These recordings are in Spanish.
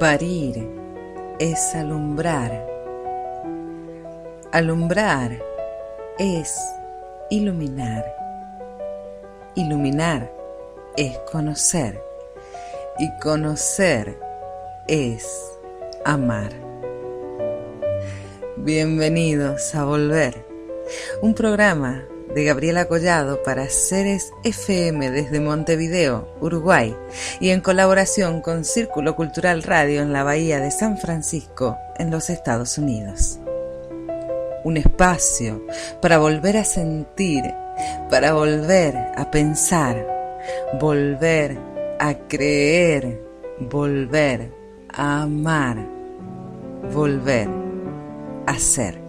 Parir es alumbrar. Alumbrar es iluminar. Iluminar es conocer. Y conocer es amar. Bienvenidos a Volver, un programa de Gabriela Collado para Ceres FM desde Montevideo, Uruguay, y en colaboración con Círculo Cultural Radio en la Bahía de San Francisco, en los Estados Unidos. Un espacio para volver a sentir, para volver a pensar, volver a creer, volver a amar, volver a ser.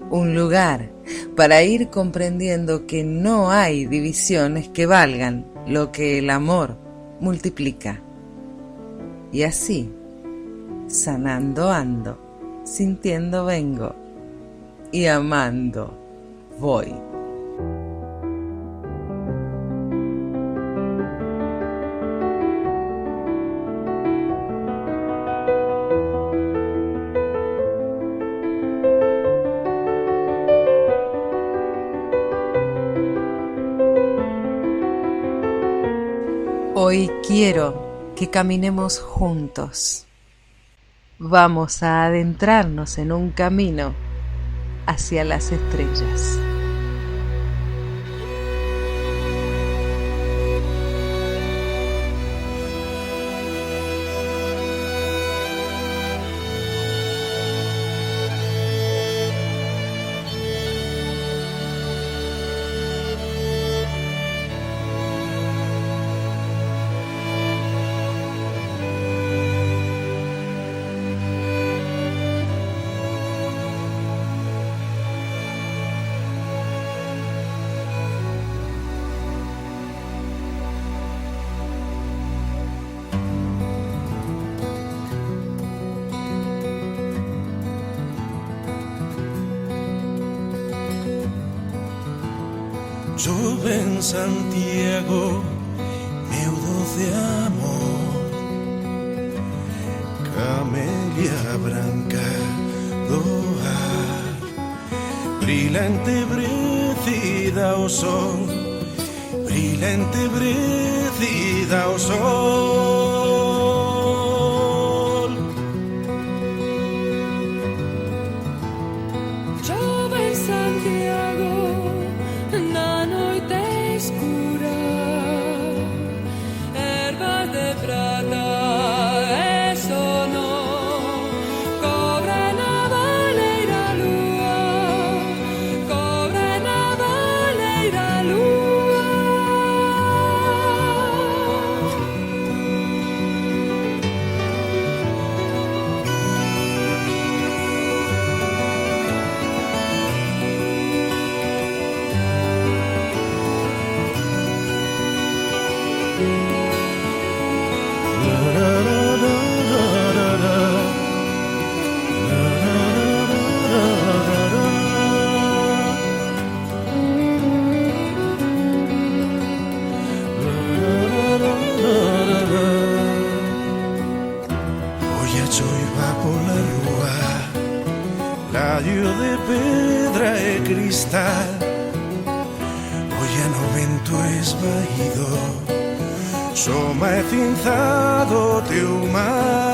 Un lugar para ir comprendiendo que no hay divisiones que valgan lo que el amor multiplica. Y así, sanando ando, sintiendo vengo y amando voy. Hoy quiero que caminemos juntos. Vamos a adentrarnos en un camino hacia las estrellas. Chove en Santiago, meu doce amor, camelia branca do ar, brilhante brecida ao sol, brilhante brecida ao sol. Chove en Santiago, na noite escura, ervas de prata e sono, cobre na baleira lúa, cobre na baleira lúa. Hoy a choiva pola rúa, laio de pedra e cristal, olla no vento esvaído, soma e cinzado teu mar.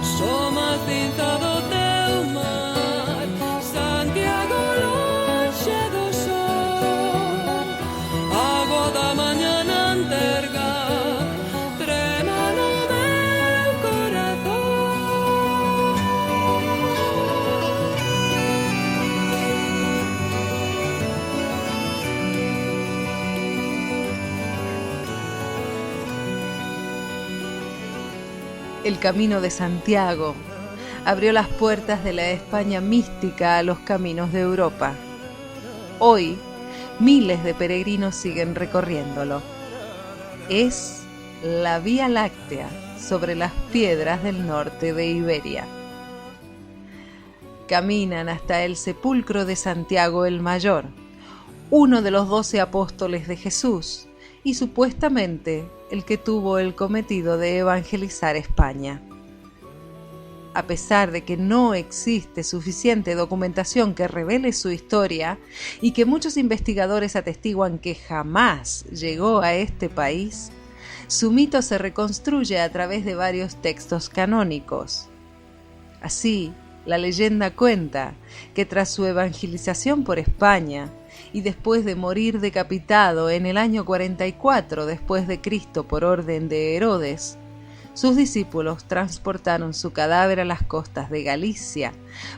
Soma cinzado teu mar, Santiago lonxe do sol, agua da mañá nan terga, trema no meu corazón. El Camino de Santiago abrió las puertas de la España mística a los caminos de Europa. Hoy, miles de peregrinos siguen recorriéndolo. Es la Vía Láctea sobre las piedras del norte de Iberia. caminan hasta el sepulcro de Santiago el Mayor, uno de los 12 apóstoles de Jesús y supuestamente el que tuvo el cometido de evangelizar España. A pesar de que no existe suficiente documentación que revele su historia y que muchos investigadores atestiguan que jamás llegó a este país, su mito se reconstruye a través de varios textos canónicos. Así, la leyenda cuenta que tras su evangelización por España y después de morir decapitado en el año 44 después de Cristo por orden de Herodes, sus discípulos transportaron su cadáver a las costas de Galicia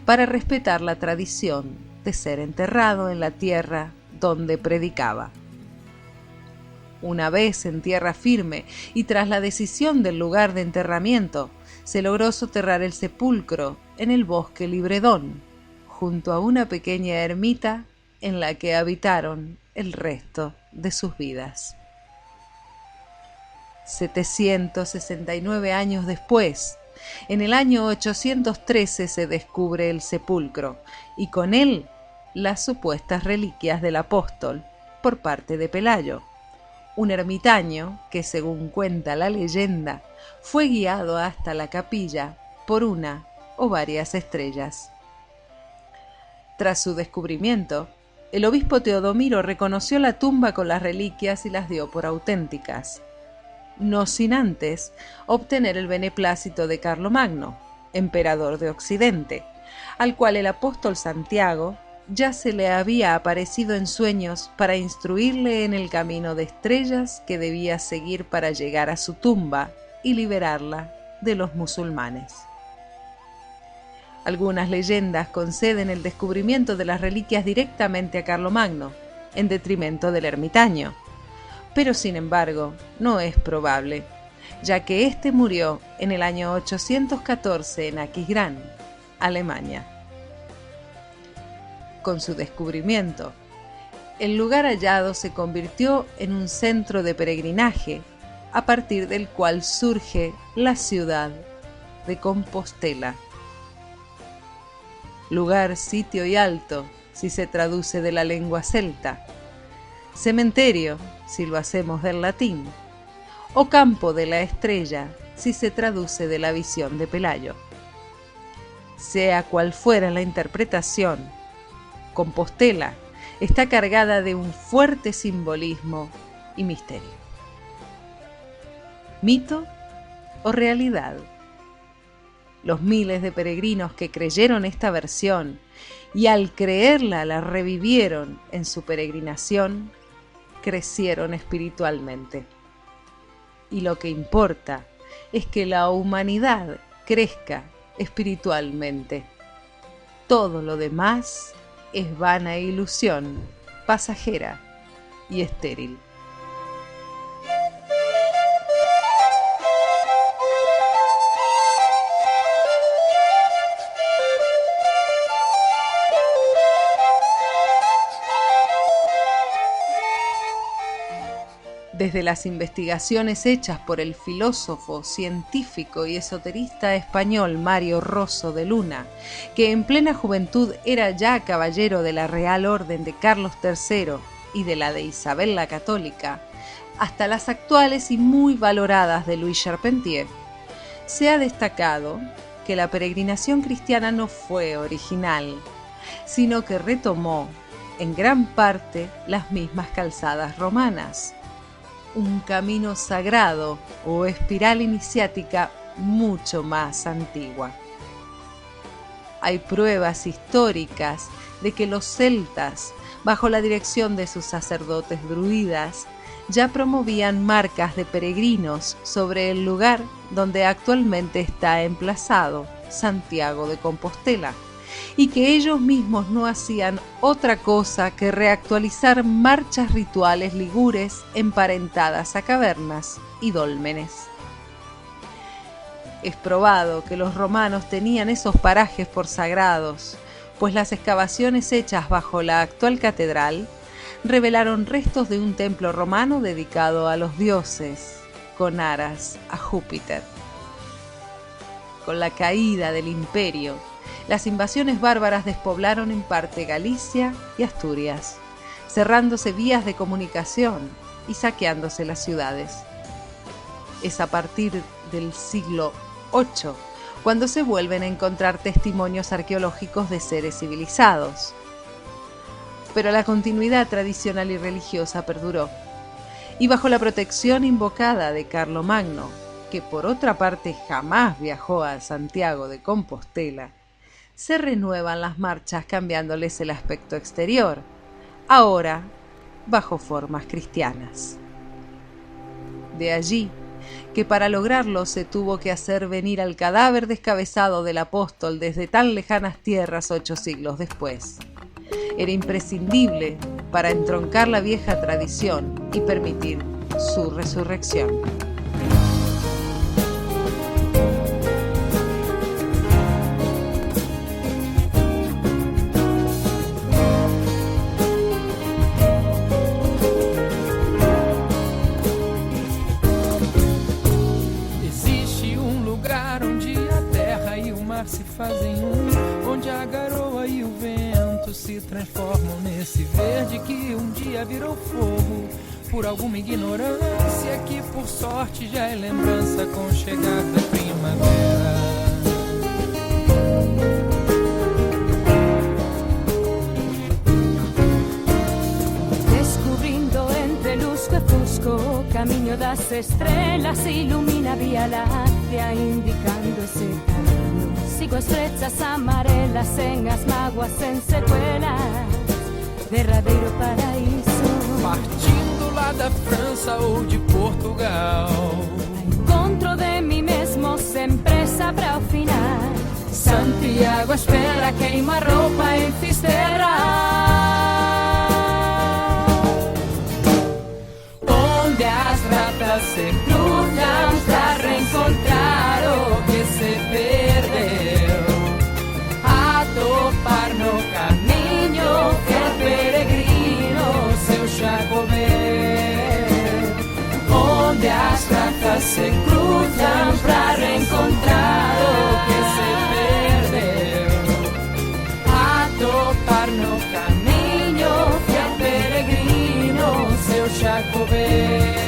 para respetar la tradición de ser enterrado en la tierra donde predicaba. Una vez en tierra firme y tras la decisión del lugar de enterramiento, se logró soterrar el sepulcro en el bosque Libredón, junto a una pequeña ermita en la que habitaron el resto de sus vidas. 769 años después, en el año 813 se descubre el sepulcro y con él las supuestas reliquias del apóstol por parte de Pelayo, un ermitaño que, según cuenta la leyenda, fue guiado hasta la capilla por una o varias estrellas. Tras su descubrimiento, el obispo Teodomiro reconoció la tumba con las reliquias y las dio por auténticas, no sin antes obtener el beneplácito de Carlomagno, emperador de Occidente, al cual el apóstol Santiago ya se le había aparecido en sueños para instruirle en el camino de estrellas que debía seguir para llegar a su tumba y liberarla de los musulmanes. Algunas leyendas conceden el descubrimiento de las reliquias directamente a Carlomagno, en detrimento del ermitaño, pero sin embargo no es probable, ya que éste murió en el año 814 en Aquisgrán, Alemania. Con su descubrimiento, el lugar hallado se convirtió en un centro de peregrinaje, a partir del cual surge la ciudad de Compostela. Lugar, sitio y alto, si se traduce de la lengua celta. Cementerio, si lo hacemos del latín. O campo de la estrella, si se traduce de la visión de Pelayo. Sea cual fuera la interpretación, Compostela está cargada de un fuerte simbolismo y misterio. ¿Mito o realidad? Los miles de peregrinos que creyeron esta versión y al creerla la revivieron en su peregrinación, crecieron espiritualmente. Y lo que importa es que la humanidad crezca espiritualmente. Todo lo demás es vana ilusión, pasajera y estéril. Desde las investigaciones hechas por el filósofo, científico y esoterista español Mario Rosso de Luna, que en plena juventud era ya caballero de la Real Orden de Carlos III y de la de Isabel la Católica, hasta las actuales y muy valoradas de Louis Charpentier, se ha destacado que la peregrinación cristiana no fue original, sino que retomó en gran parte las mismas calzadas romanas. Un camino sagrado o espiral iniciática mucho más antigua. Hay pruebas históricas de que los celtas, bajo la dirección de sus sacerdotes druidas, ya promovían marcas de peregrinos sobre el lugar donde actualmente está emplazado Santiago de Compostela, y que ellos mismos no hacían otra cosa que reactualizar marchas rituales ligures emparentadas a cavernas y dólmenes. Es probado que los romanos tenían esos parajes por sagrados, pues las excavaciones hechas bajo la actual catedral revelaron restos de un templo romano dedicado a los dioses, con aras a Júpiter. Con la caída del imperio, Las invasiones bárbaras despoblaron en parte Galicia y Asturias, cerrándose vías de comunicación y saqueándose las ciudades. Es a partir del siglo VIII cuando se vuelven a encontrar testimonios arqueológicos de seres civilizados. Pero la continuidad tradicional y religiosa perduró, y bajo la protección invocada de Carlomagno, que por otra parte jamás viajó a Santiago de Compostela, se renuevan las marchas cambiándoles el aspecto exterior, ahora bajo formas cristianas. De allí que para lograrlo se tuvo que hacer venir al cadáver descabezado del apóstol desde tan lejanas tierras 8 siglos después. Era imprescindible para entroncar la vieja tradición y permitir su resurrección. Se fazem onde a garoa e o vento se transformam nesse verde que dia virou fogo por alguma ignorância que por sorte já é lembrança com o chegar da primavera. Descubrindo entre lusco e fusco o caminho das estrelas, ilumina a Via Láctea indicando esse caminho. Sigo as flechas amarelas sen as mágoas, sem sequelas, derradeiro paraíso. Partindo lá da França ou de Portugal, encontro de mim mesmo sem pressa para o final. Santiago espera, queima a roupa em Fisterra, onde as ratas se cruzam para reencontrar o que se perdeu, a topar no caminho que peregrino seu Jacobé, onde as ratas se cruzam para reencontrar o que se perdeu, a topar no caminho que peregrino seu Jacobé.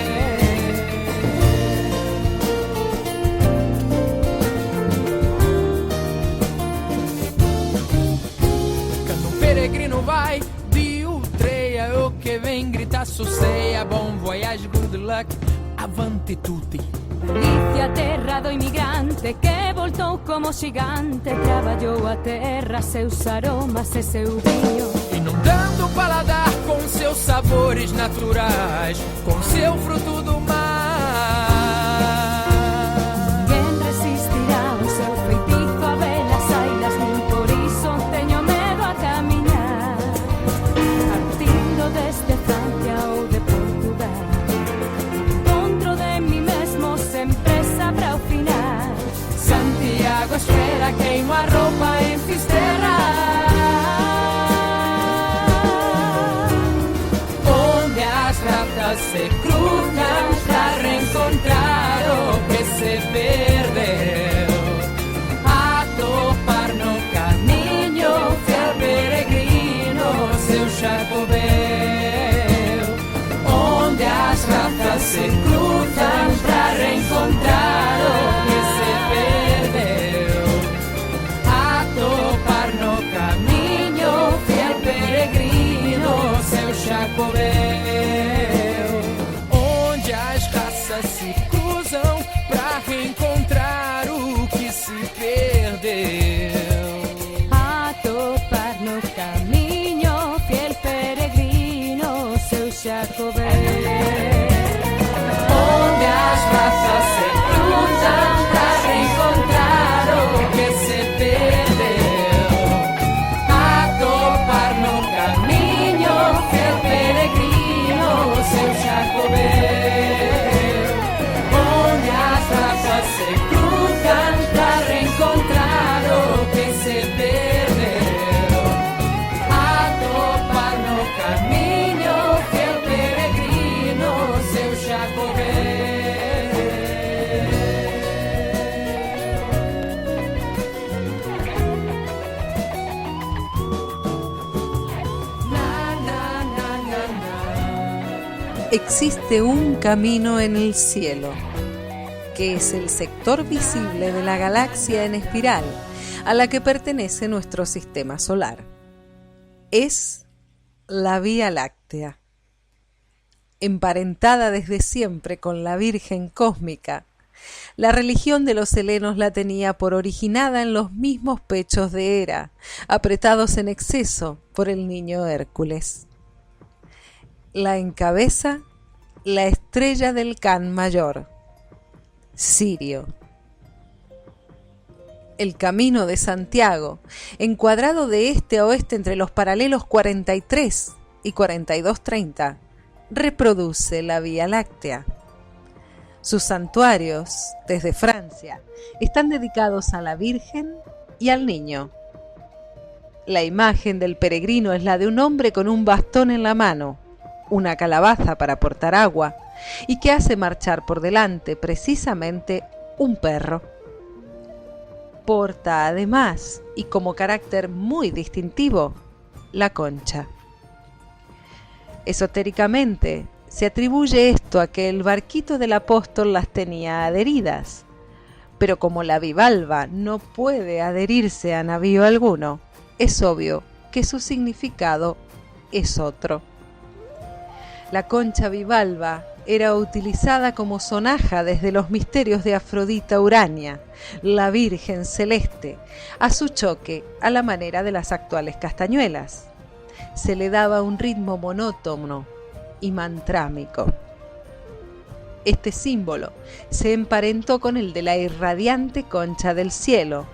Peregrino vai de Utreia, o que vem gritar sosseia, bom voyage, good luck, avanti tutti. Galicia, terra do imigrante que voltou como gigante, trabalhou a terra, seus aromas e seu vinho, inundando o paladar com seus sabores naturais, com seu fruto do mar. Ninguém resistirá ao seu feitiço, a belas ailas, nem por isso tenho medo a caminhar, partindo desde Francia ou de Portugal, encontro de mim mesmo sem pressa para o final. Santiago espera, queima a roupa em Fisterra, onde as ratas se cruzam. existe un camino en el cielo, que es el sector visible de la galaxia en espiral a la que pertenece nuestro sistema solar. Es la Vía Láctea. Emparentada desde siempre con la Virgen Cósmica, la religión de los helenos la tenía por originada en los mismos pechos de Hera, apretados en exceso por el niño Hércules. La encabeza la estrella del Can Mayor, Sirio. El Camino de Santiago, encuadrado de este a oeste entre los paralelos 43 y 4230, reproduce la Vía Láctea. Sus santuarios, desde Francia, están dedicados a la Virgen y al Niño. La imagen del peregrino es la de un hombre con un bastón en la mano, una calabaza para portar agua, y que hace marchar por delante precisamente un perro. Porta además, y como carácter muy distintivo, la concha. Esotéricamente, se atribuye esto a que el barquito del apóstol las tenía adheridas, pero como la bivalva no puede adherirse a navío alguno, es obvio que su significado es otro. La concha bivalva era utilizada como sonaja desde los misterios de Afrodita Urania, la Virgen Celeste, a su choque a la manera de las actuales castañuelas. Se le daba un ritmo monótono y mantrámico. Este símbolo se emparentó con el de la irradiante concha del cielo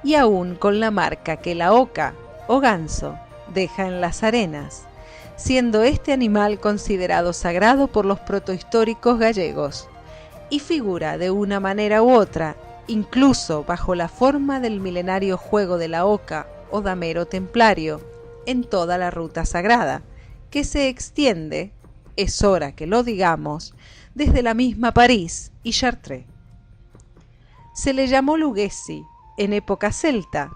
y aún con la marca que la oca o ganso deja en las arenas, siendo este animal considerado sagrado por los protohistóricos gallegos y figura de una manera u otra, incluso bajo la forma del milenario juego de la oca o damero templario, en toda la ruta sagrada, que se extiende, es hora que lo digamos, desde la misma París y Chartres. Se le llamó Lughesi en época celta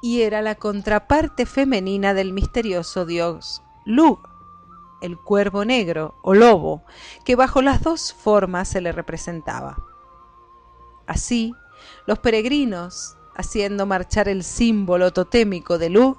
y era la contraparte femenina del misterioso dios Lugh, el cuervo negro o lobo, que bajo las dos formas se le representaba. Así, los peregrinos, haciendo marchar el símbolo totémico de Lugh,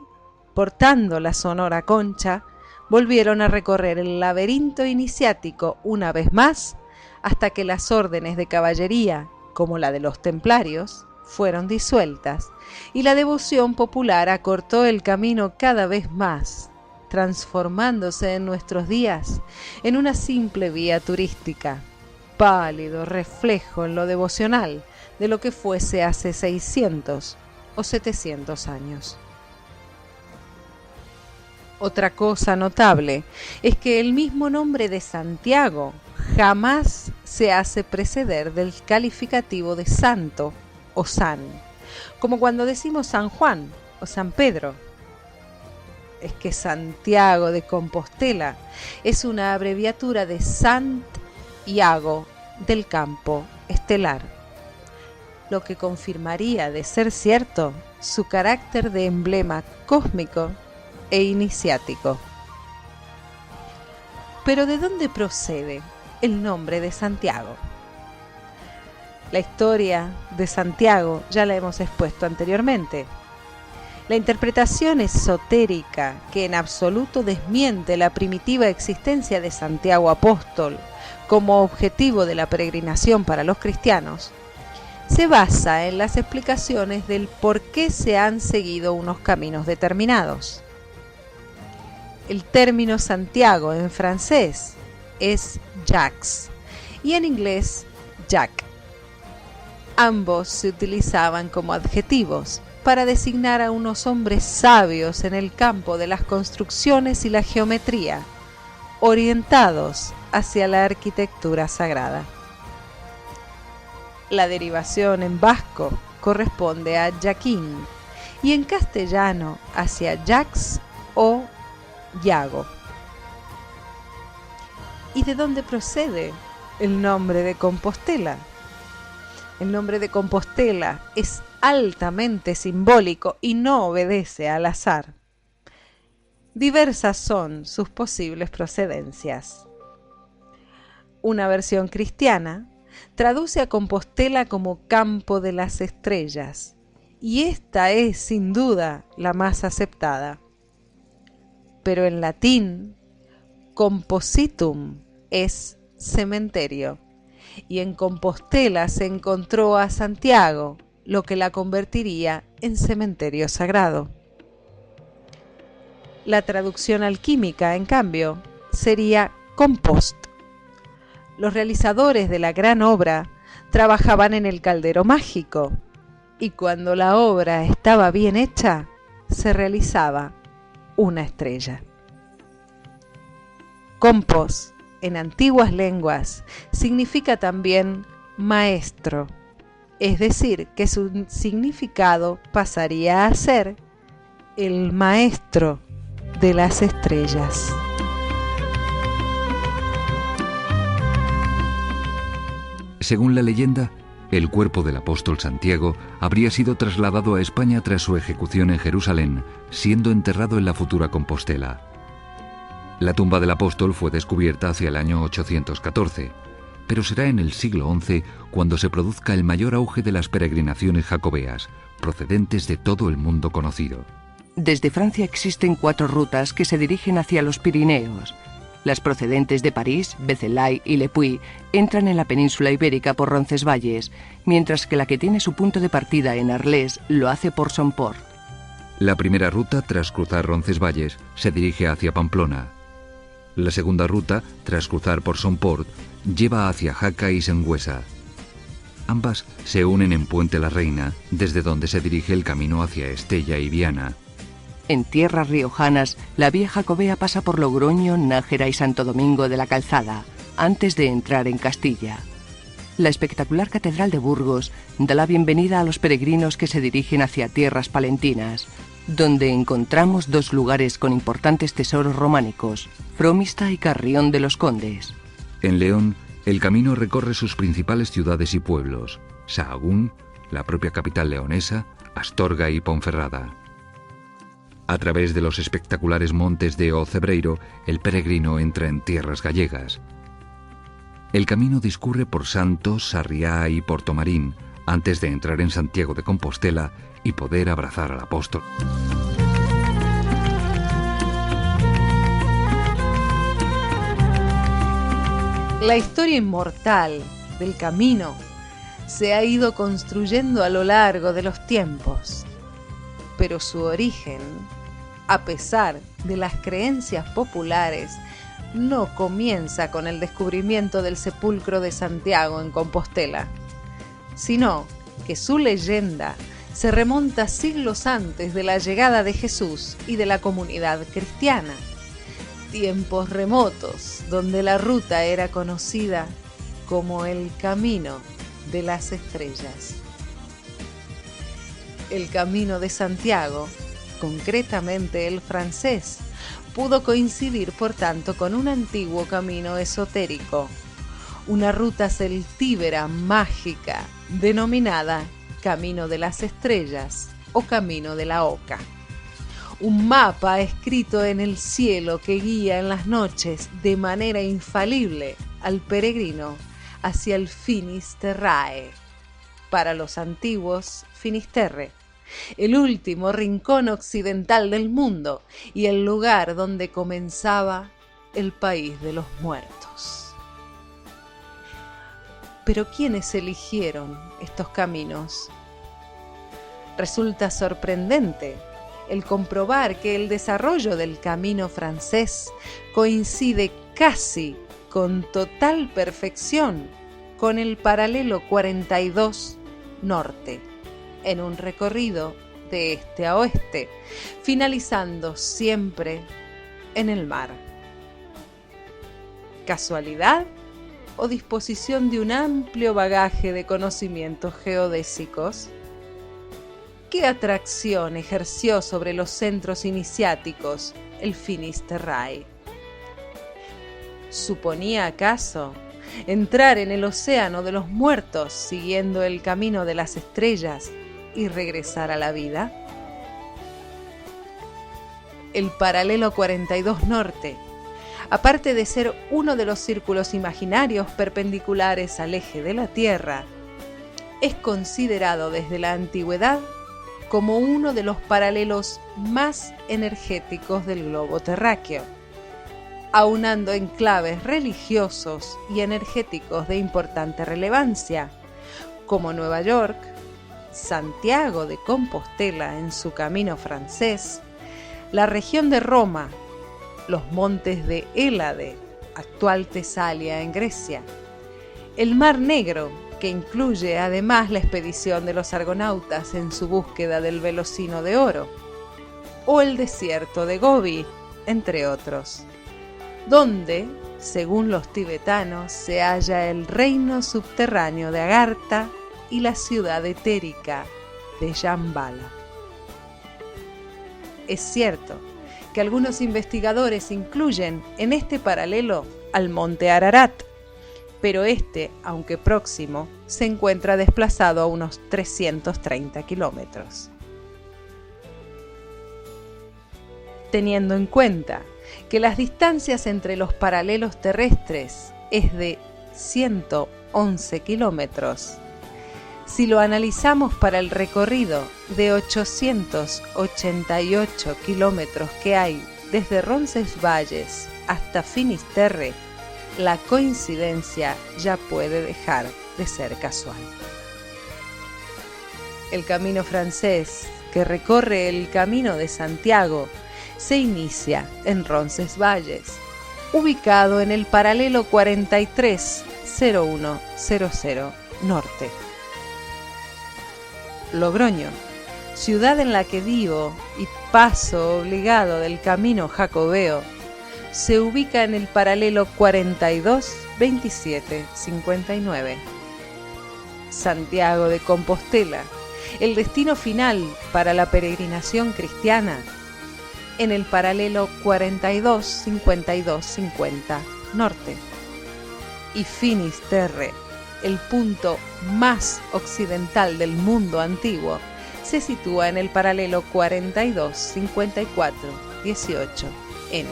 portando la sonora concha, volvieron a recorrer el laberinto iniciático una vez más, hasta que las órdenes de caballería, como la de los templarios, fueron disueltas, y la devoción popular acortó el camino cada vez más, transformándose en nuestros días en una simple vía turística, pálido reflejo en lo devocional de lo que fuese hace 600 o 700 años. Otra cosa notable es que el mismo nombre de Santiago jamás se hace preceder del calificativo de santo o san, como cuando decimos San Juan o San Pedro. Es que Santiago de Compostela es una abreviatura de Sant Iago del campo estelar, lo que confirmaría, de ser cierto, su carácter de emblema cósmico e iniciático. Pero ¿de dónde procede el nombre de Santiago? La historia de Santiago ya la hemos expuesto anteriormente. La interpretación esotérica, que en absoluto desmiente la primitiva existencia de Santiago Apóstol como objetivo de la peregrinación para los cristianos, se basa en las explicaciones del por qué se han seguido unos caminos determinados. El término Santiago en francés es Jacques y en inglés Jack. Ambos se utilizaban como adjetivos para designar a unos hombres sabios en el campo de las construcciones y la geometría, orientados hacia la arquitectura sagrada. La derivación en vasco corresponde a Jaquín y en castellano hacia Jacques o Yago. ¿Y de dónde procede el nombre de Compostela? El nombre de Compostela es altamente simbólico y no obedece al azar. Diversas son sus posibles procedencias. Una versión cristiana traduce a Compostela como Campo de las Estrellas, y esta es sin duda la más aceptada. Pero en latín, compositum es cementerio, y en Compostela se encontró a Santiago, lo que la convertiría en cementerio sagrado. La traducción alquímica, en cambio, sería compost. Los realizadores de la gran obra trabajaban en el caldero mágico, y cuando la obra estaba bien hecha, se realizaba una estrella. Compos, en antiguas lenguas, significa también maestro, es decir, que su significado pasaría a ser el maestro de las estrellas. Según la leyenda, el cuerpo del apóstol Santiago habría sido trasladado a España tras su ejecución en Jerusalén, siendo enterrado en la futura Compostela. La tumba del apóstol fue descubierta hacia el año 814, pero será en el siglo XI cuando se produzca el mayor auge de las peregrinaciones jacobeas, procedentes de todo el mundo conocido. Desde Francia existen 4 rutas que se dirigen hacia los Pirineos. Las procedentes de París, Vézelay y Le Puy entran en la península ibérica por Roncesvalles, mientras que la que tiene su punto de partida en Arles lo hace por Somport. La primera ruta, tras cruzar Roncesvalles, se dirige hacia Pamplona. La segunda ruta, tras cruzar por Somport, lleva hacia Jaca y Sangüesa. Ambas se unen en Puente la Reina, desde donde se dirige el camino hacia Estella y Viana. En tierras riojanas, la vía jacobea pasa por Logroño, Nájera y Santo Domingo de la Calzada, antes de entrar en Castilla. La espectacular Catedral de Burgos da la bienvenida a los peregrinos que se dirigen hacia tierras palentinas, donde encontramos 2 lugares con importantes tesoros románicos, Fromista y Carrión de los Condes. En León, el camino recorre sus principales ciudades y pueblos, Sahagún, la propia capital leonesa, Astorga y Ponferrada. A través de los espectaculares montes de Ocebreiro, el peregrino entra en tierras gallegas. El camino discurre por Santos, Sarriá y Portomarín, antes de entrar en Santiago de Compostela y poder abrazar al apóstol. La historia inmortal del camino se ha ido construyendo a lo largo de los tiempos, pero su origen, a pesar de las creencias populares, no comienza con el descubrimiento del sepulcro de Santiago en Compostela, sino que su leyenda se remonta siglos antes de la llegada de Jesús y de la comunidad cristiana, tiempos remotos donde la ruta era conocida como el Camino de las Estrellas. El Camino de Santiago, concretamente el francés, pudo coincidir por tanto con un antiguo camino esotérico, una ruta celtíbera mágica denominada Camino de las Estrellas o Camino de la Oca. Un mapa escrito en el cielo que guía en las noches de manera infalible al peregrino hacia el Finis Terrae, para los antiguos Finisterre, el último rincón occidental del mundo y el lugar donde comenzaba el país de los muertos. Pero ¿quiénes eligieron estos caminos? Resulta sorprendente el comprobar que el desarrollo del camino francés coincide casi con total perfección con el paralelo 42 norte, en un recorrido de este a oeste, finalizando siempre en el mar. ¿Casualidad o disposición de un amplio bagaje de conocimientos geodésicos? ¿Qué atracción ejerció sobre los centros iniciáticos el Finis Terrae? ¿Suponía acaso entrar en el océano de los muertos siguiendo el camino de las estrellas y regresar a la vida? El paralelo 42 norte Aparte de ser uno de los círculos imaginarios perpendiculares al eje de la Tierra, es considerado desde la antigüedad como uno de los paralelos más energéticos del globo terráqueo, aunando enclaves religiosos y energéticos de importante relevancia, como Nueva York, Santiago de Compostela en su camino francés, la región de Roma, los montes de Hélade, actual Tesalia en Grecia, el Mar Negro, que incluye además la expedición de los argonautas en su búsqueda del velocino de oro, o el desierto de Gobi, entre otros, donde, según los tibetanos, se halla el reino subterráneo de Agartha y la ciudad etérica de Shambhala. Es cierto que algunos investigadores incluyen en este paralelo al monte Ararat, pero este, aunque próximo, se encuentra desplazado a unos 330 kilómetros. Teniendo en cuenta que las distancias entre los paralelos terrestres es de 111 kilómetros, si lo analizamos para el recorrido de 888 kilómetros que hay desde Roncesvalles hasta Finisterre, la coincidencia ya puede dejar de ser casual. El camino francés, que recorre el Camino de Santiago, se inicia en Roncesvalles, ubicado en el paralelo 430100 norte. Logroño, ciudad en la que vivo y paso obligado del camino jacobeo, se ubica en el paralelo 422759. Santiago de Compostela, el destino final para la peregrinación cristiana, en el paralelo 425250 norte. Y Finisterre, el punto más occidental del mundo antiguo, se sitúa en el paralelo 425418N.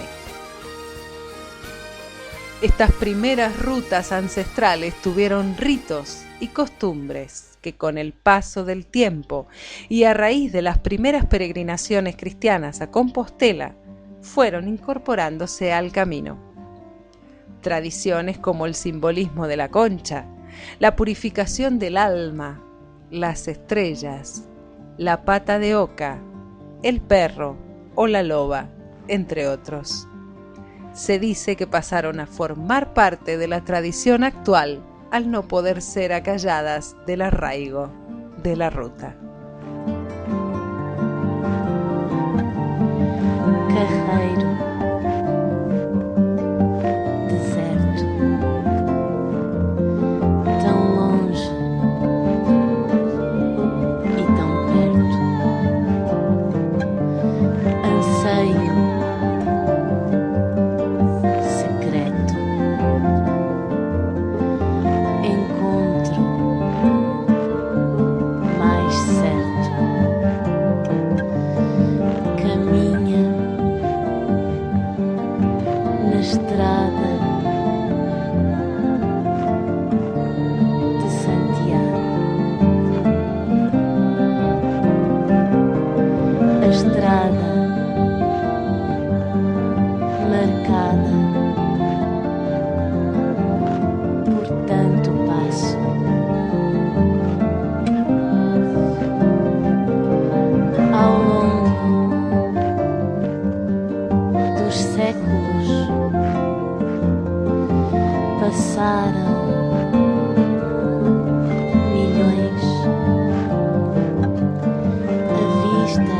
Estas primeras rutas ancestrales tuvieron ritos y costumbres que con el paso del tiempo y a raíz de las primeras peregrinaciones cristianas a Compostela fueron incorporándose al camino. Tradiciones como el simbolismo de la concha, la purificación del alma, las estrellas, la pata de oca, el perro o la loba, entre otros. Se dice que pasaron a formar parte de la tradición actual al no poder ser acalladas del arraigo de la ruta. Carreiro, deserto, tão longe e tão perto, anseio secreto, encontro mais certo, caminha na estrada de Santiago, a estrada marcada por tanto passo, ao longo dos séculos passaram milhões, a vista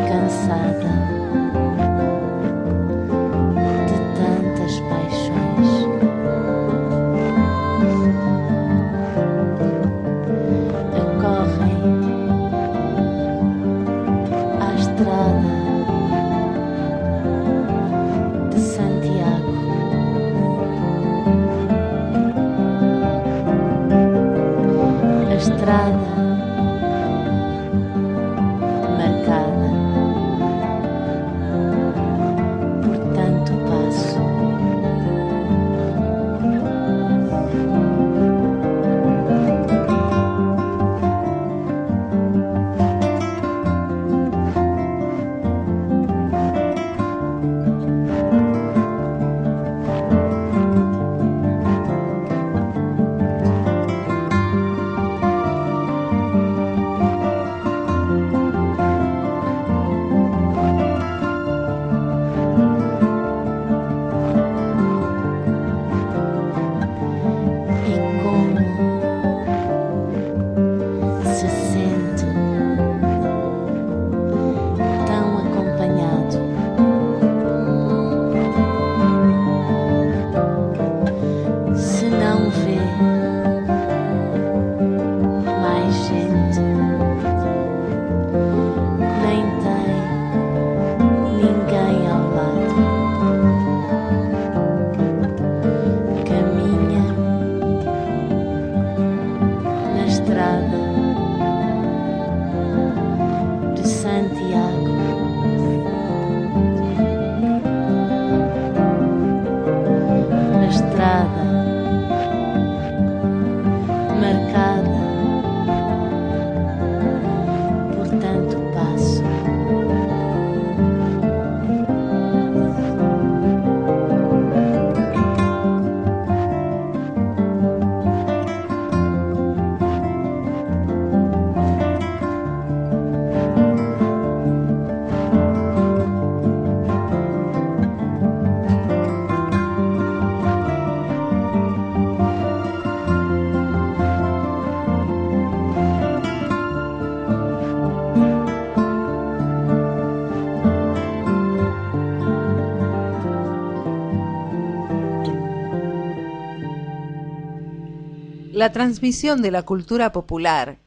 cansada de tantas paixões. Acorrem à estrada de Santiago, a estrada marcada gente nem tem ninguém ao lado. Caminha na estrada de Santiago. Na estrada marcada por tanto passo. La transmisión de la cultura popular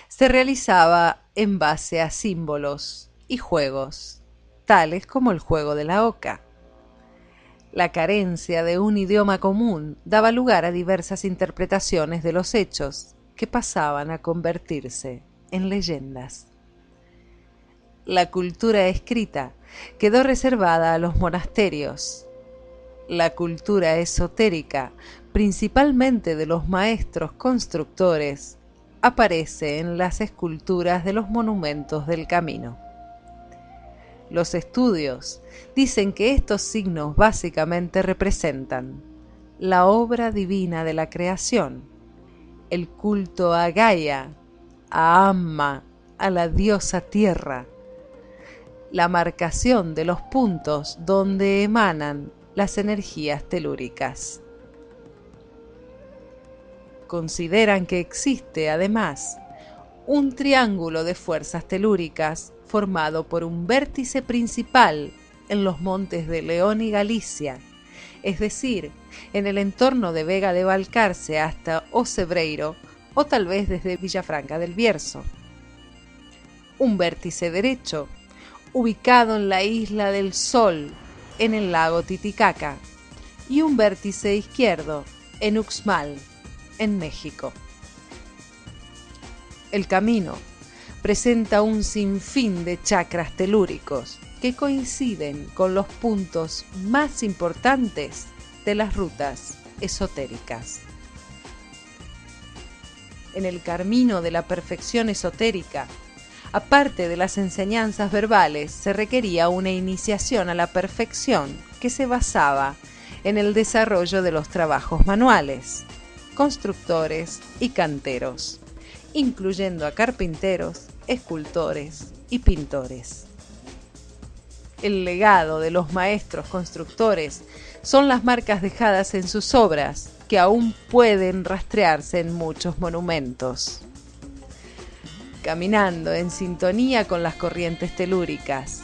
se realizaba en base a símbolos y juegos, tales como el juego de la oca. La carencia de un idioma común daba lugar a diversas interpretaciones de los hechos que pasaban a convertirse en leyendas. La cultura escrita quedó reservada a los monasterios. La cultura esotérica, principalmente de los maestros constructores, aparece en las esculturas de los monumentos del camino. Los estudios dicen que estos signos básicamente representan la obra divina de la creación, el culto a Gaia, a Amma, a la diosa tierra, la marcación de los puntos donde emanan las energías telúricas. Consideran que existe, además, un triángulo de fuerzas telúricas formado por un vértice principal en los montes de León y Galicia, es decir, en el entorno de Vega de Valcarce hasta Ocebreiro o tal vez desde Villafranca del Bierzo. Un vértice derecho, ubicado en la Isla del Sol, en el lago Titicaca, y un vértice izquierdo en Uxmal, en México. El camino presenta un sinfín de chakras telúricos que coinciden con los puntos más importantes de las rutas esotéricas. En el camino de la perfección esotérica, aparte de las enseñanzas verbales, se requería una iniciación a la perfección que se basaba en el desarrollo de los trabajos manuales, constructores y canteros, incluyendo a carpinteros, escultores y pintores. El legado de los maestros constructores son las marcas dejadas en sus obras, que aún pueden rastrearse en muchos monumentos. Caminando en sintonía con las corrientes telúricas,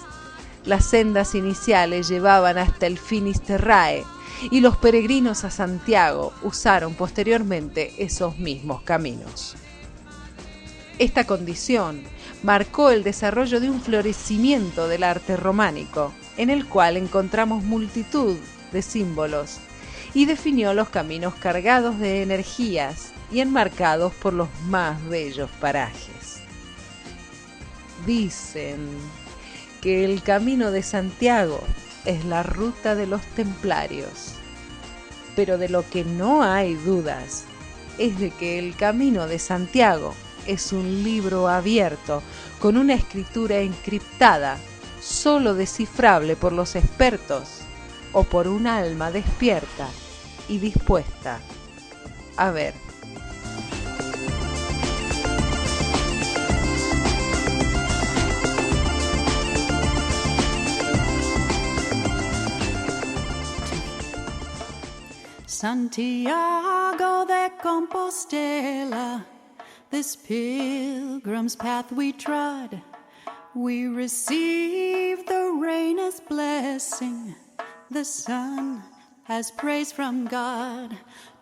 las sendas iniciales llevaban hasta el Finisterrae, y los peregrinos a Santiago usaron posteriormente esos mismos caminos. Esta condición marcó el desarrollo de un florecimiento del arte románico, en el cual encontramos multitud de símbolos, y definió los caminos cargados de energías y enmarcados por los más bellos parajes. Dicen que el Camino de Santiago es la ruta de los templarios, pero de lo que no hay dudas es de que el Camino de Santiago es un libro abierto con una escritura encriptada, solo descifrable por los expertos o por un alma despierta y dispuesta a ver. Santiago de Compostela, this pilgrim's path we trod. We receive the rain as blessing, the sun as praise from God.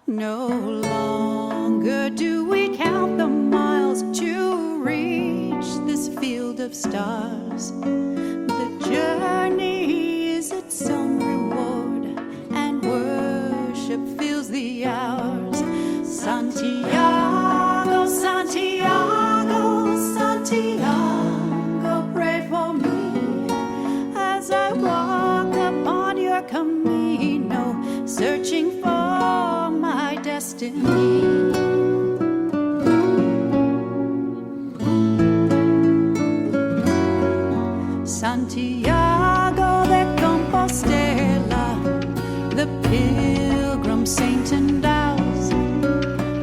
No longer do we count the miles to of stars. The journey is its own reward, and worship fills the hours. Santiago, Santiago, Santiago, pray for me as I walk upon your camino, searching for my destiny. Santiago de Compostela, the pilgrim saint endows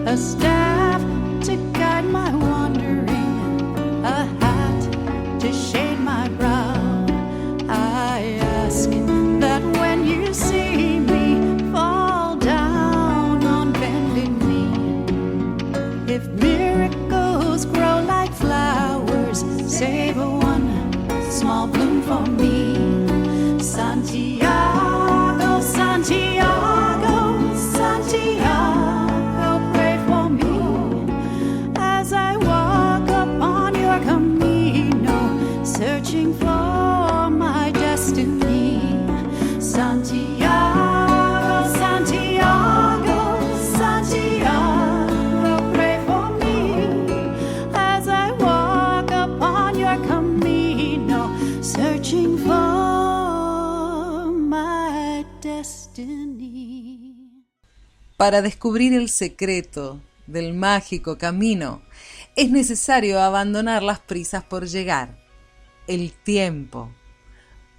a staff to guide my wandering, a hat to shade my brow. I ask that when you see me fall down on bended knee, if miracles grow like flowers, save one small bloom for me. Santiago, Santiago, Santiago, pray for me as I walk upon your camino, searching for my destiny. Santiago, Santiago, Santiago, pray for me as I walk upon your camino, searching for my destiny. Para descubrir el secreto del mágico camino, es necesario abandonar las prisas por llegar, el tiempo,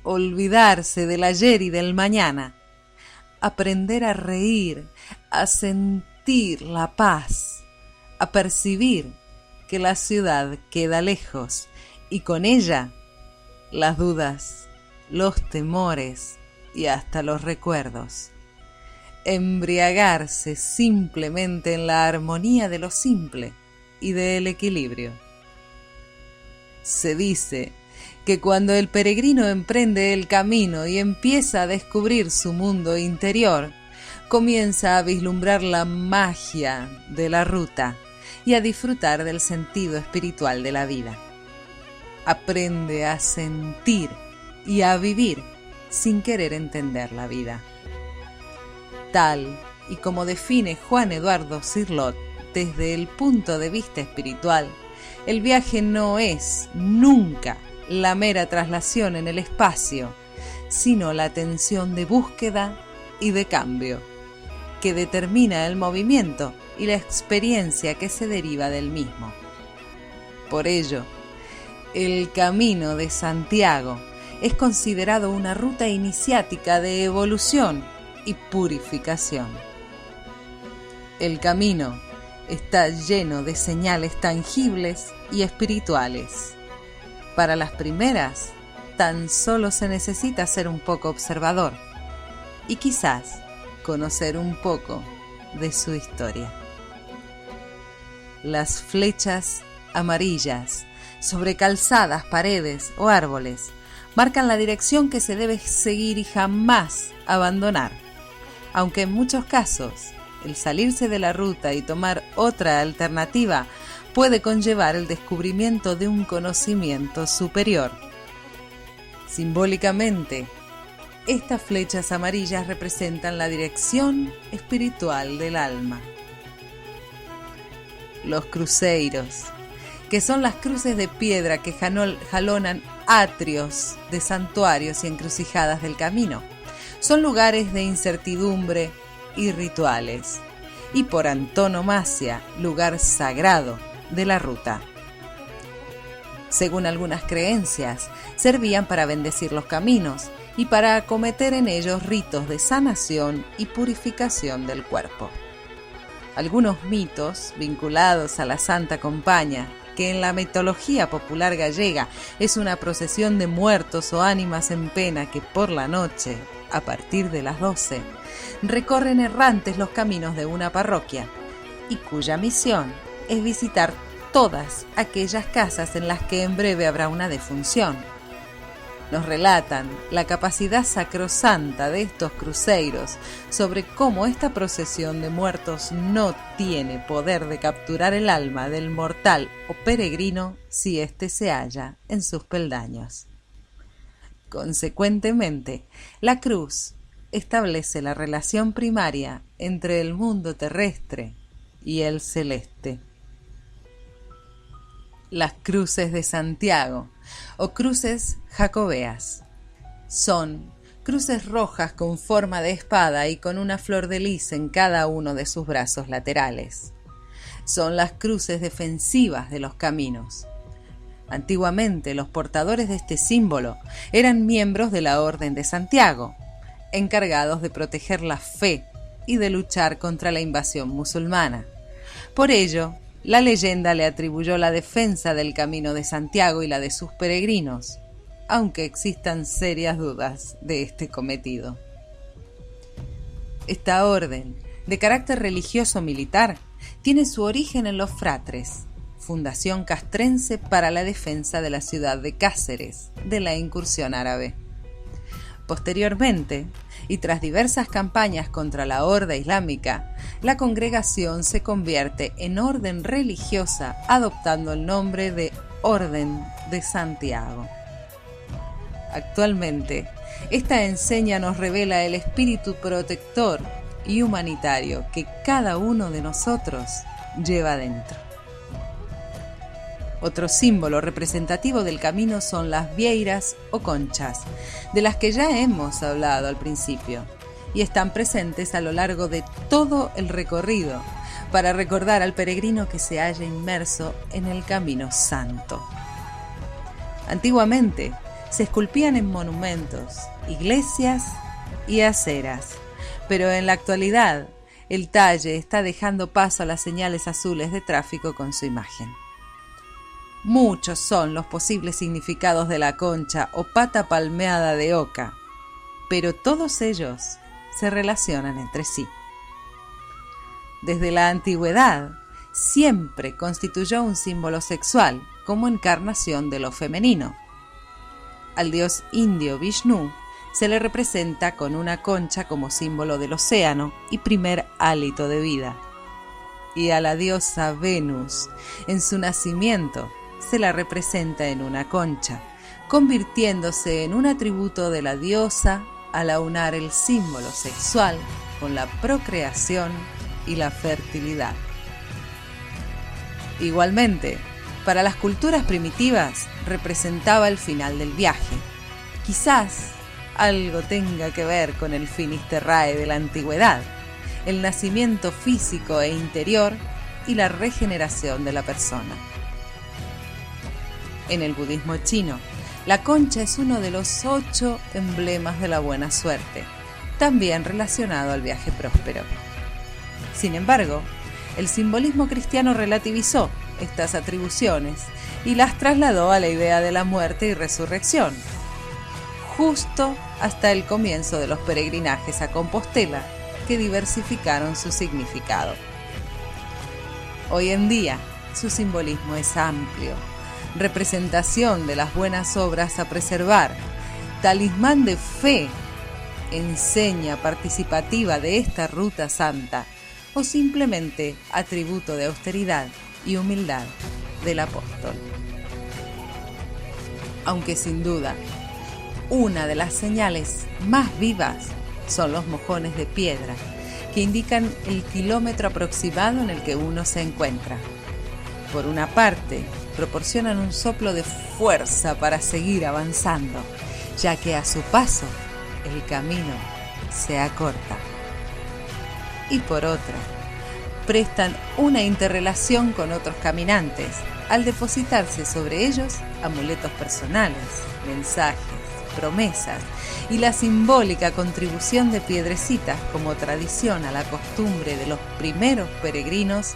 olvidarse del ayer y del mañana, aprender a reír, a sentir la paz, a percibir que la ciudad queda lejos y con ella las dudas, los temores y hasta los recuerdos. Embriagarse simplemente en la armonía de lo simple y del equilibrio. Se dice que cuando el peregrino emprende el camino y empieza a descubrir su mundo interior, comienza a vislumbrar la magia de la ruta y a disfrutar del sentido espiritual de la vida. Aprende a sentir y a vivir sin querer entender la vida. Tal y como define Juan Eduardo Cirlot desde el punto de vista espiritual, el viaje no es nunca la mera traslación en el espacio, sino la tensión de búsqueda y de cambio, que determina el movimiento y la experiencia que se deriva del mismo. Por ello, el Camino de Santiago es considerado una ruta iniciática de evolución y purificación. El camino está lleno de señales tangibles y espirituales. Para las primeras, tan solo se necesita ser un poco observador y quizás conocer un poco de su historia. Las flechas amarillas sobre calzadas, paredes o árboles marcan la dirección que se debe seguir y jamás abandonar, aunque en muchos casos el salirse de la ruta y tomar otra alternativa puede conllevar el descubrimiento de un conocimiento superior. Simbólicamente, estas flechas amarillas representan la dirección espiritual del alma. Los cruceiros, que son las cruces de piedra que jalonan atrios de santuarios y encrucijadas del camino, son lugares de incertidumbre y rituales, y por antonomasia, lugar sagrado de la ruta. Según algunas creencias, servían para bendecir los caminos y para acometer en ellos ritos de sanación y purificación del cuerpo. Algunos mitos vinculados a la Santa Compaña, que en la mitología popular gallega es una procesión de muertos o ánimas en pena que por la noche, a partir de las 12, recorren errantes los caminos de una parroquia y cuya misión es visitar todas aquellas casas en las que en breve habrá una defunción. nos relatan la capacidad sacrosanta de estos cruceiros sobre cómo esta procesión de muertos no tiene poder de capturar el alma del mortal o peregrino si éste se halla en sus peldaños. Consecuentemente, la cruz establece la relación primaria entre el mundo terrestre y el celeste. Las cruces de Santiago, o cruces jacobeas, son cruces rojas con forma de espada y con una flor de lis en cada uno de sus brazos laterales. Son las cruces defensivas de los caminos. Antiguamente, los portadores de este símbolo eran miembros de la Orden de Santiago, encargados de proteger la fe y de luchar contra la invasión musulmana. Por ello, la leyenda le atribuyó la defensa del Camino de Santiago y la de sus peregrinos, aunque existan serias dudas de este cometido. Esta orden, de carácter religioso-militar, tiene su origen en los Fratres, fundación castrense para la defensa de la ciudad de Cáceres de la incursión árabe. Posteriormente, y tras diversas campañas contra la horda islámica, la congregación se convierte en orden religiosa adoptando el nombre de Orden de Santiago. Actualmente, esta enseña nos revela el espíritu protector y humanitario que cada uno de nosotros lleva dentro. Otro símbolo representativo del camino son las vieiras o conchas, de las que ya hemos hablado al principio, y están presentes a lo largo de todo el recorrido para recordar al peregrino que se halla inmerso en el camino santo. Antiguamente se esculpían en monumentos, iglesias y aceras, pero en la actualidad el talle está dejando paso a las señales azules de tráfico con su imagen. Muchos son los posibles significados de la concha o pata palmeada de oca, pero todos ellos se relacionan entre sí. Desde la antigüedad, siempre constituyó un símbolo sexual como encarnación de lo femenino. Al dios indio Vishnu se le representa con una concha como símbolo del océano y primer hálito de vida. Y a la diosa Venus, en su nacimiento, se la representa en una concha, convirtiéndose en un atributo de la diosa al aunar el símbolo sexual con la procreación y la fertilidad. Igualmente, para las culturas primitivas representaba el final del viaje. Quizás algo tenga que ver con el finisterrae de la antigüedad, el nacimiento físico e interior y la regeneración de la persona. En el budismo chino, la concha es uno de los 8 emblemas de la buena suerte, también relacionado al viaje próspero. Sin embargo, el simbolismo cristiano relativizó estas atribuciones y las trasladó a la idea de la muerte y resurrección, justo hasta el comienzo de los peregrinajes a Compostela, que diversificaron su significado. Hoy en día, su simbolismo es amplio: representación de las buenas obras a preservar, talismán de fe, enseña participativa de esta ruta santa o simplemente atributo de austeridad y humildad del apóstol. Aunque sin duda, una de las señales más vivas son los mojones de piedra, que indican el kilómetro aproximado en el que uno se encuentra. Por una parte, proporcionan un soplo de fuerza para seguir avanzando, ya que a su paso el camino se acorta. Y por otra, prestan una interrelación con otros caminantes, al depositarse sobre ellos amuletos personales, mensajes, promesas y la simbólica contribución de piedrecitas como tradición a la costumbre de los primeros peregrinos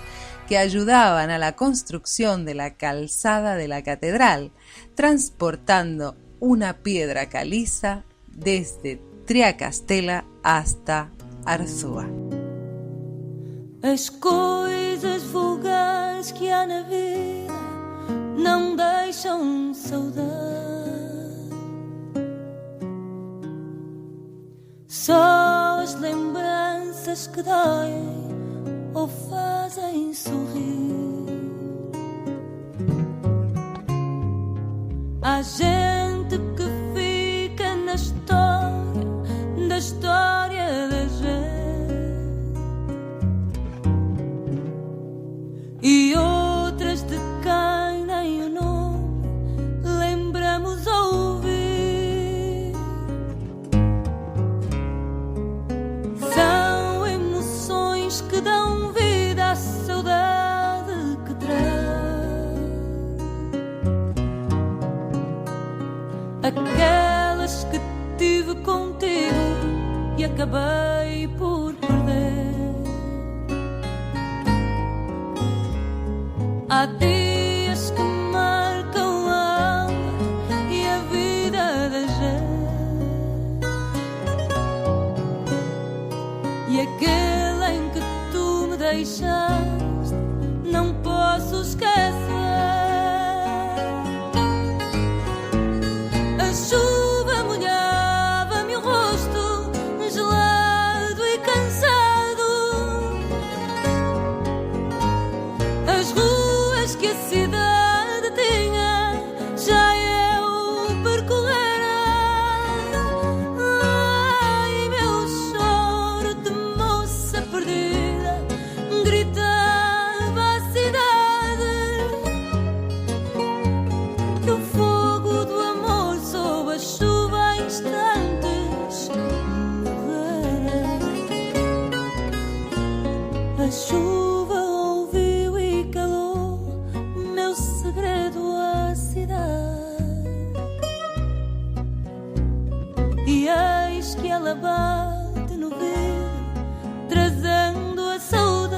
que ayudaban a la construcción de la calzada de la catedral, transportando una piedra caliza desde Triacastela hasta Arzúa. As coisas vulgares que há na vida não deixam saudade. Só as lembranças que doem ou fazem sorrir. Há gente que fica na história da história da gente, e outras de quem nem o nome lembramos ouvir. São emoções que dão vida à saudade que traz, aquelas que tive contigo e acabei por perder. Há dias que marcam a alma e a vida da gente, e aquele em que tu me deixaste não posso esquecer. A chuva molhava-me o rosto, gelado e cansado. As ruas que a cidade tinha já eu percorrera. Ai, meu choro de moça perdida gritava à cidade que o fogo do amor sob a chuva a instantes morrera. A chuva ouviu e calou meu segredo à cidade, e eis que ela bate no vidro trazendo a saudade.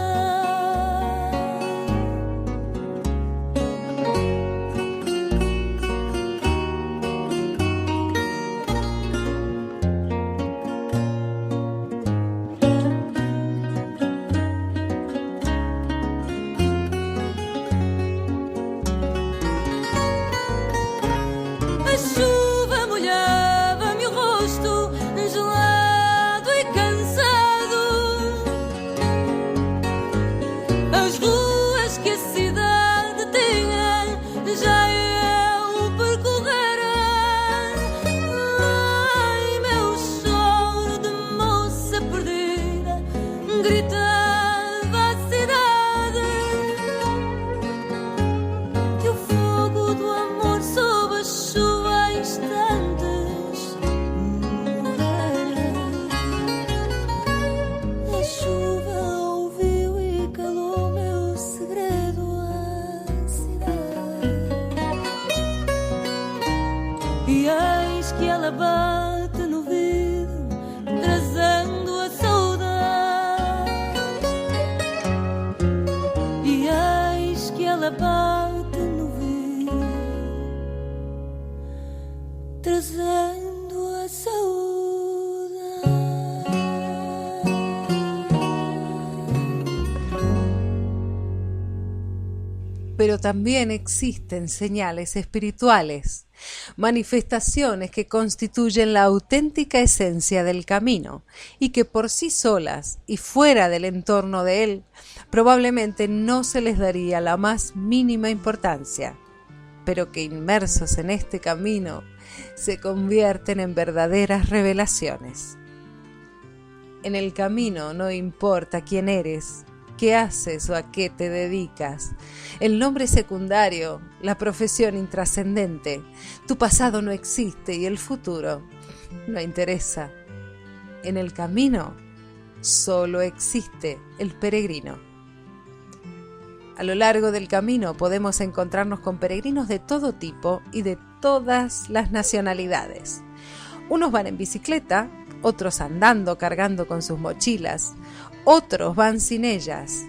A chuva molhava-me o rosto, gelado e cansado. As ruas que a cidade tinha já eu percorrera. Ai, meu choro de moça perdida gritava à cidade que o fogo do amor sob a chuva a instantes morrera. A chuva ouviu e calou meu segredo à cidade, e eis que ela bate no vidro trazendo a saudade, e eis que ela bate no vidro trazendo a saudade. Pero también existen señales espirituales, manifestaciones que constituyen la auténtica esencia del camino y que por sí solas y fuera del entorno de él probablemente no se les daría la más mínima importancia, pero que inmersos en este camino se convierten en verdaderas revelaciones. En el camino no importa quién eres, qué haces o a qué te dedicas, el nombre secundario, la profesión intrascendente, tu pasado no existe y el futuro no interesa. En el camino solo existe el peregrino. A lo largo del camino podemos encontrarnos con peregrinos de todo tipo y de todas las nacionalidades. Unos van en bicicleta, otros andando cargando con sus mochilas, otros van sin ellas.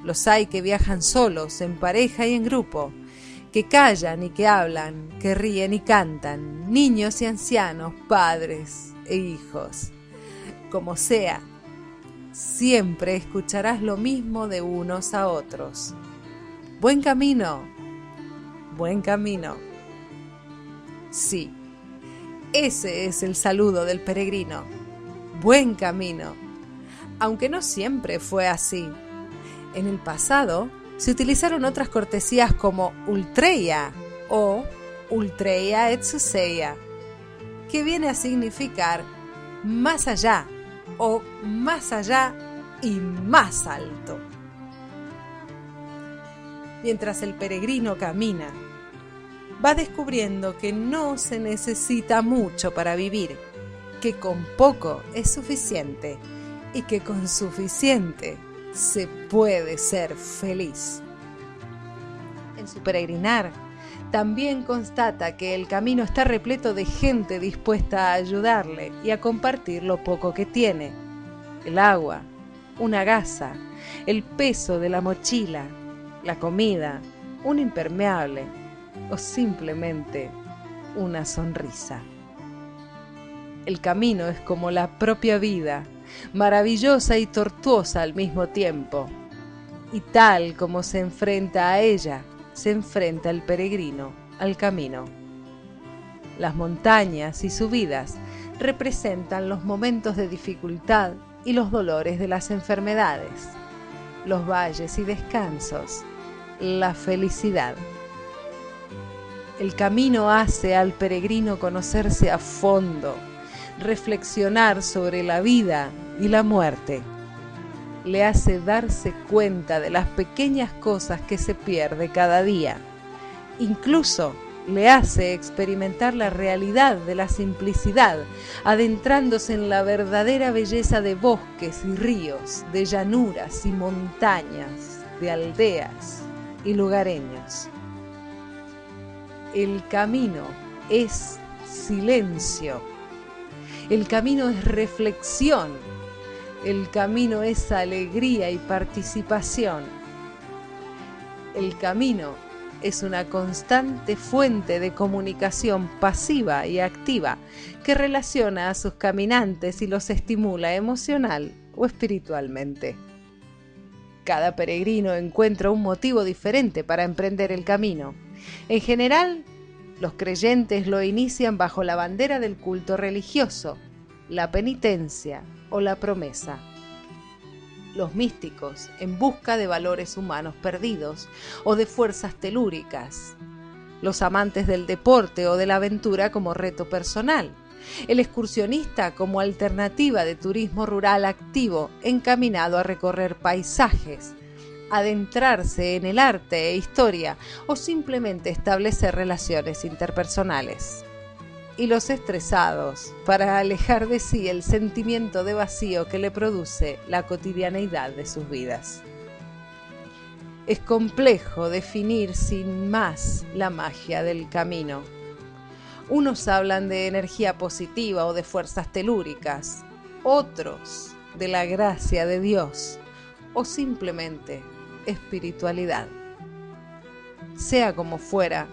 Los hay que viajan solos, en pareja y en grupo, que callan y que hablan, que ríen y cantan, niños y ancianos, padres e hijos. Como sea, siempre escucharás lo mismo de unos a otros. Buen camino, buen camino. Sí, ese es el saludo del peregrino. buen camino, aunque no siempre fue así. En el pasado se utilizaron otras cortesías como ultreia o ultreia etsuseia, que viene a significar más allá o más allá y más alto. Mientras el peregrino camina, va descubriendo que no se necesita mucho para vivir, que con poco es suficiente y que con suficiente se puede ser feliz. En su peregrinar, también constata que el camino está repleto de gente dispuesta a ayudarle y a compartir lo poco que tiene: el agua, una gasa, el peso de la mochila, la comida, un impermeable o simplemente una sonrisa. El camino es como la propia vida, maravillosa y tortuosa al mismo tiempo. Y tal como se enfrenta a ella, se enfrenta el peregrino al camino. Las montañas y subidas representan los momentos de dificultad y los dolores de las enfermedades, los valles y descansos, la felicidad. El camino hace al peregrino conocerse a fondo, reflexionar sobre la vida y la muerte. Le hace darse cuenta de las pequeñas cosas que se pierde cada día. Incluso le hace experimentar la realidad de la simplicidad, adentrándose en la verdadera belleza de bosques y ríos, de llanuras y montañas, de aldeas y lugareños. El camino es silencio. El camino es reflexión. El camino es alegría y participación. El camino es una constante fuente de comunicación pasiva y activa que relaciona a sus caminantes y los estimula emocional o espiritualmente. Cada peregrino encuentra un motivo diferente para emprender el camino. En general, los creyentes lo inician bajo la bandera del culto religioso, la penitencia o la promesa. Los místicos en busca de valores humanos perdidos o de fuerzas telúricas. Los amantes del deporte o de la aventura como reto personal. El excursionista como alternativa de turismo rural activo encaminado a recorrer paisajes, adentrarse en el arte e historia o simplemente establecer relaciones interpersonales. Y los estresados, para alejar de sí el sentimiento de vacío que le produce la cotidianeidad de sus vidas. Es complejo definir sin más la magia del camino. Unos hablan de energía positiva o de fuerzas telúricas, otros de la gracia de Dios o simplemente espiritualidad. Sea como fuera,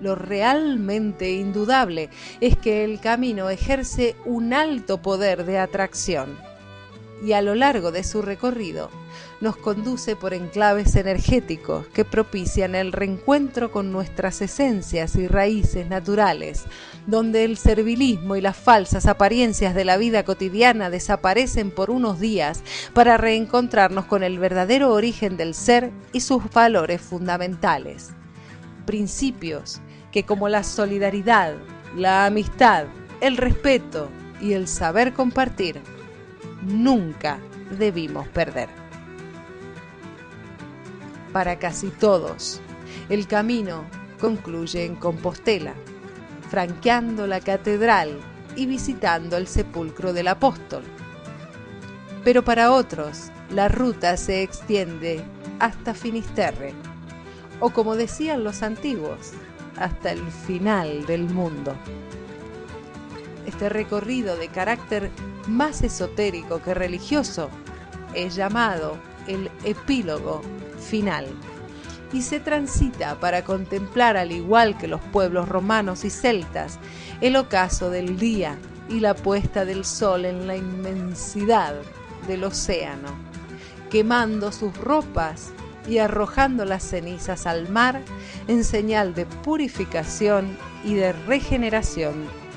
lo realmente indudable es que el camino ejerce un alto poder de atracción y a lo largo de su recorrido nos conduce por enclaves energéticos que propician el reencuentro con nuestras esencias y raíces naturales, donde el servilismo y las falsas apariencias de la vida cotidiana desaparecen por unos días para reencontrarnos con el verdadero origen del ser y sus valores fundamentales. Principios que, como la solidaridad, la amistad, el respeto y el saber compartir, nunca debimos perder. Para casi todos, el camino concluye en Compostela, franqueando la catedral y visitando el sepulcro del apóstol. Pero para otros, la ruta se extiende hasta Finisterre, o como decían los antiguos, hasta el final del mundo. Este recorrido de carácter más esotérico que religioso es llamado el epílogo final y se transita para contemplar, al igual que los pueblos romanos y celtas, el ocaso del día y la puesta del sol en la inmensidad del océano, quemando sus ropas y arrojando las cenizas al mar en señal de purificación y de regeneración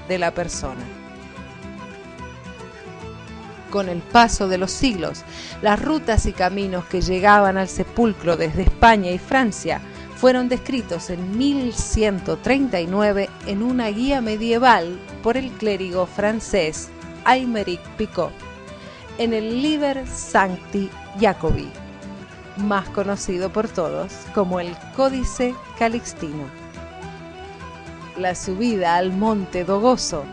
de la persona. Con el paso de los siglos, las rutas y caminos que llegaban al sepulcro desde España y Francia fueron descritos en 1139 en una guía medieval por el clérigo francés Aymeric Picot, en el Liber Sancti Jacobi, más conocido por todos como el Códice Calixtino. La subida al Monte Dogoso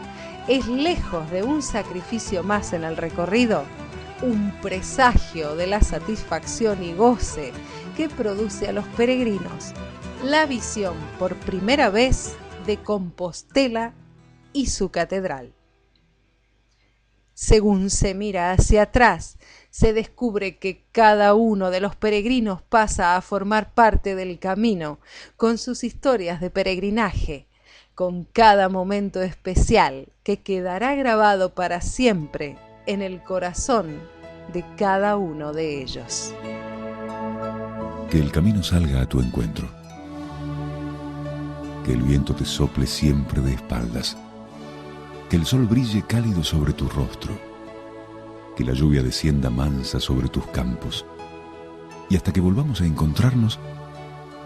es, lejos de un sacrificio más en el recorrido, un presagio de la satisfacción y goce que produce a los peregrinos la visión por primera vez de Compostela y su catedral. Según se mira hacia atrás, se descubre que cada uno de los peregrinos pasa a formar parte del camino, con sus historias de peregrinaje, con cada momento especial que quedará grabado para siempre en el corazón de cada uno de ellos. Que el camino salga a tu encuentro. Que el viento te sople siempre de espaldas. Que el sol brille cálido sobre tu rostro. Que la lluvia descienda mansa sobre tus campos. Y hasta que volvamos a encontrarnos,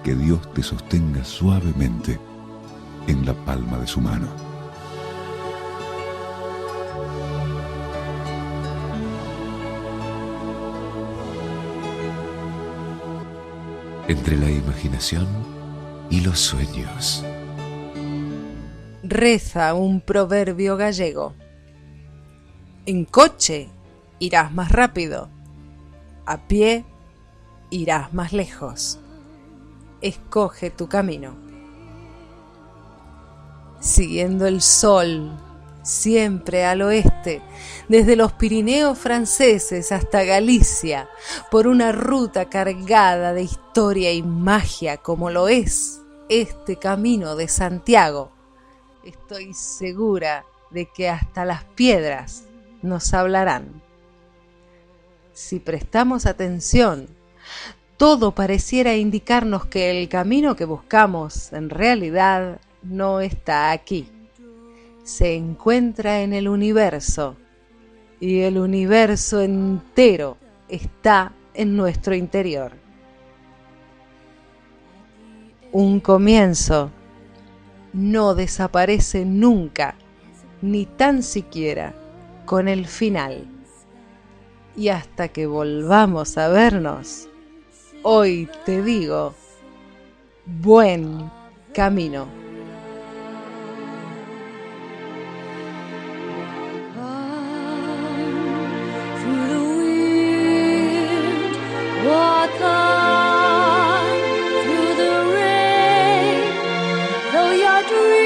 que Dios te sostenga suavemente en la palma de su mano. Entre la imaginación y los sueños. Reza un proverbio gallego. En coche irás más rápido, a pie irás más lejos. Escoge tu camino. Siguiendo el sol, siempre al oeste, desde los Pirineos franceses hasta Galicia, por una ruta cargada de historia y magia como lo es este Camino de Santiago, estoy segura de que hasta las piedras nos hablarán. Si prestamos atención, todo pareciera indicarnos que el camino que buscamos en realidad no está aquí. Se encuentra en el universo, y el universo entero está en nuestro interior. Un comienzo no desaparece nunca, ni tan siquiera con el final. Y hasta que volvamos a vernos, hoy te digo, buen camino. Walk on through the rain, though your dreams